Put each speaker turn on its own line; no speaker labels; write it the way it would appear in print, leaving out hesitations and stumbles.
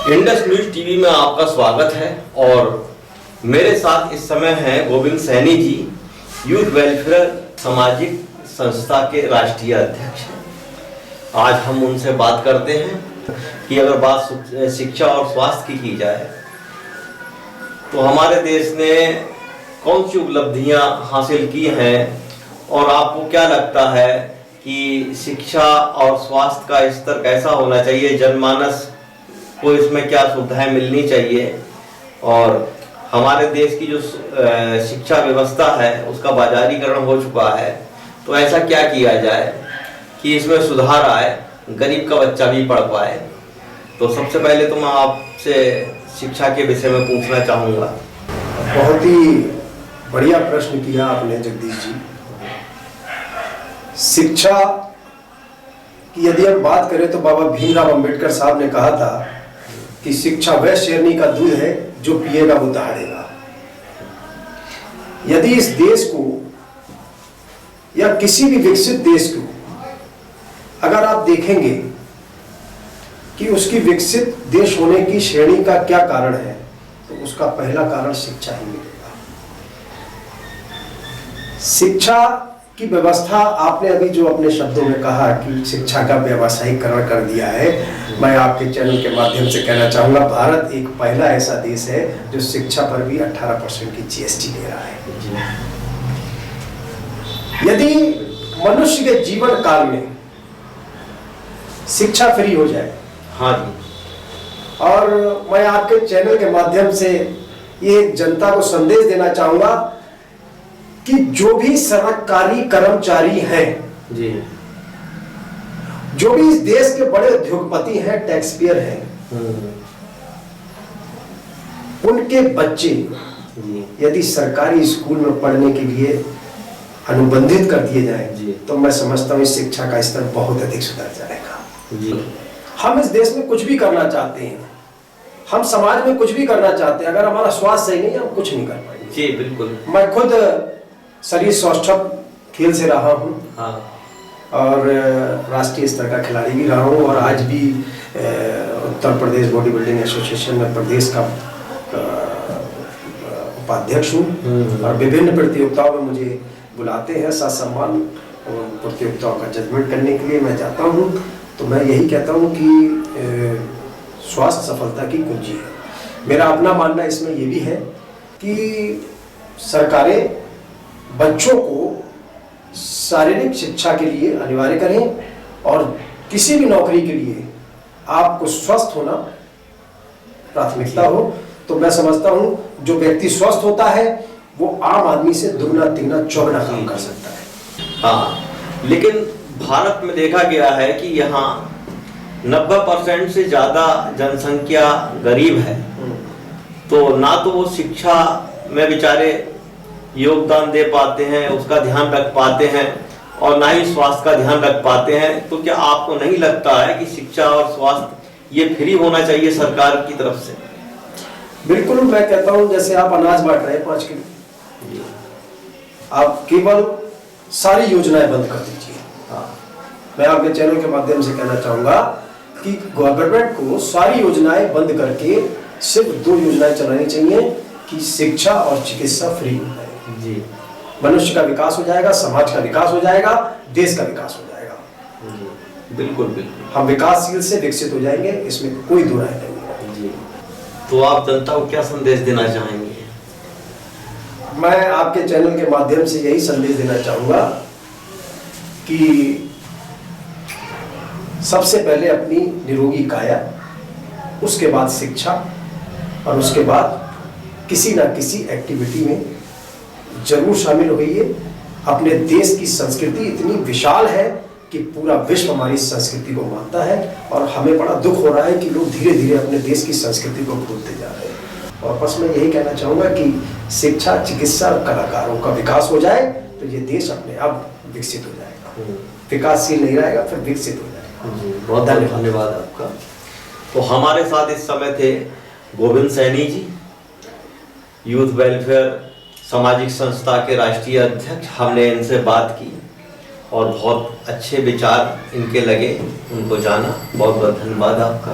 Indus news TV में आपका स्वागत है और मेरे साथ इस समय हैं गोविंद सैनी जी, यूथ वेलफेयर सामाजिक संस्था के राष्ट्रीय अध्यक्ष हैं। आज हम उनसे बात करते हैं कि अगर बात शिक्षा और स्वास्थ्य की जाए तो हमारे देश ने कौन सी उपलब्धियां हासिल की हैं और आपको क्या लगता है कि शिक्षा और स्वास्थ्य का स्तर कैसा होना चाहिए, जनमानस को इसमें क्या सुविधाएं मिलनी चाहिए और हमारे देश की जो शिक्षा व्यवस्था है उसका बाजारीकरण हो चुका है, तो ऐसा क्या किया जाए कि इसमें सुधार आए, गरीब का बच्चा भी पढ़ पाए। तो सबसे पहले तो मैं आपसे शिक्षा के विषय में पूछना चाहूँगा।
बहुत ही बढ़िया प्रश्न किया आपने जगदीश जी। शिक्षा की यदि हम बात करें तो बाबा भीमराव अंबेडकर साहब ने कहा था कि शिक्षा वह शेरनी का दूध है जो पिएगा वो दहाड़ेगा। यदि इस देश को या किसी भी विकसित देश को अगर आप देखेंगे कि उसकी विकसित देश होने की श्रेणी का क्या कारण है, तो उसका पहला कारण शिक्षा ही मिलेगा। शिक्षा की व्यवस्था, आपने अभी जो अपने शब्दों में कहा कि शिक्षा का व्यावसायीकरण कर दिया है, मैं आपके चैनल के माध्यम से कहना चाहूँगा, भारत एक पहला ऐसा देश है जो शिक्षा पर भी 18% की जीएसटी ले रहा है। यदि मनुष्य के जीवन काल में शिक्षा फ्री हो जाए,
हाँ जी,
और मैं आपके चैनल के माध्यम से ये जनता को संदेश देना चाहूँगा कि जो भी सरकारी कर्मचारी हैं
जी,
जो भी इस देश के बड़े उद्योगपति हैं, टैक्स पेयर हैं, उनके बच्चे यदि सरकारी स्कूल में पढ़ने के लिए अनुबंधित कर दिए जाएं, तो मैं समझता हूँ इस शिक्षा का स्तर बहुत अधिक सुधर जाएगा
जी।
हम इस देश में कुछ भी करना चाहते हैं, हम समाज में कुछ भी करना चाहते हैं, अगर हमारा स्वास्थ्य सही नहीं है हम कुछ नहीं कर पाएंगे।
जी बिल्कुल।
मैं खुद शरीर सौष्ठव खेल से रहा हूँ,
हाँ, और
राष्ट्रीय स्तर का खिलाड़ी भी रहा हूँ, और आज भी Uttar Pradesh body building association में प्रदेश का उपाध्यक्ष हूँ, और विभिन्न प्रतियोगिताओं में मुझे बुलाते हैं, साथ सम्मान प्रतियोगिताओं का जजमेंट करने के लिए मैं जाता हूँ। तो मैं यही कहता हूँ कि स्वास्थ्य सफलता की कुंजी है। मेरा अपना मानना इसमें ये भी है कि सरकारें बच्चों को शारीरिक शिक्षा के लिए अनिवार्य करें, और किसी भी नौकरी के लिए आपको स्वस्थ होना प्राथमिकता हो। तो मैं समझता हूं जो व्यक्ति स्वस्थ होता है वो आम आदमी से दुगना तिगना चौगुना काम कर सकता है।
हाँ, लेकिन भारत में देखा गया है कि यहाँ 90% से ज्यादा जनसंख्या गरीब है, तो ना तो वो शिक्षा में बेचारे योगदान दे पाते हैं, उसका ध्यान रख पाते हैं, और ना ही स्वास्थ्य का ध्यान रख पाते हैं। तो क्या आपको नहीं लगता है कि शिक्षा और स्वास्थ्य ये फ्री होना चाहिए सरकार की तरफ से?
बिल्कुल, मैं कहता हूं जैसे आप अनाज बांट रहे हैं 5 किलो, आप केवल सारी योजनाएं बंद कर दीजिए। मैं आपके चैनल के माध्यम से कहना चाहूंगा कि गवर्नमेंट को सारी योजनाएं बंद करके सिर्फ 2 योजनाएं चलानी चाहिए कि शिक्षा और चिकित्सा फ्री हो जाए
जी।
मनुष्य का विकास हो जाएगा, समाज का विकास हो जाएगा, देश का विकास हो जाएगा
जी। बिल्कुल बिल्कुल,
हम विकासशील से विकसित हो जाएंगे, इसमें कोई दो राय नहीं है
जी। तो आप जनता को क्या संदेश देना चाहेंगे?
मैं आपके चैनल के माध्यम से यही संदेश देना चाहूंगा कि सबसे पहले अपनी निरोगी काया, उसके बाद शिक्षा, और उसके बाद किसी ना किसी एक्टिविटी में जरूर शामिल होइए। अपने देश की संस्कृति इतनी विशाल है कि पूरा विश्व हमारी संस्कृति को मानता है, और हमें बड़ा दुख हो रहा है कि लोग धीरे धीरे अपने देश की संस्कृति को भूलते जा रहे हैं। और बस मैं यही कहना चाहूँगा कि शिक्षा, चिकित्सा और कलाकारों का विकास हो जाए तो ये देश अपने आप विकसित हो जाएगा। विकासशील नहीं रहेगा, फिर विकसित हो जाएगा।
बहुत धन्यवाद आपका। तो हमारे साथ इस समय थे गोविंद सैनी जी, यूथ वेलफेयर सामाजिक संस्था के राष्ट्रीय अध्यक्ष। हमने इनसे बात की और बहुत अच्छे विचार इनके लगे, उनको जाना। बहुत बहुत धन्यवाद आपका।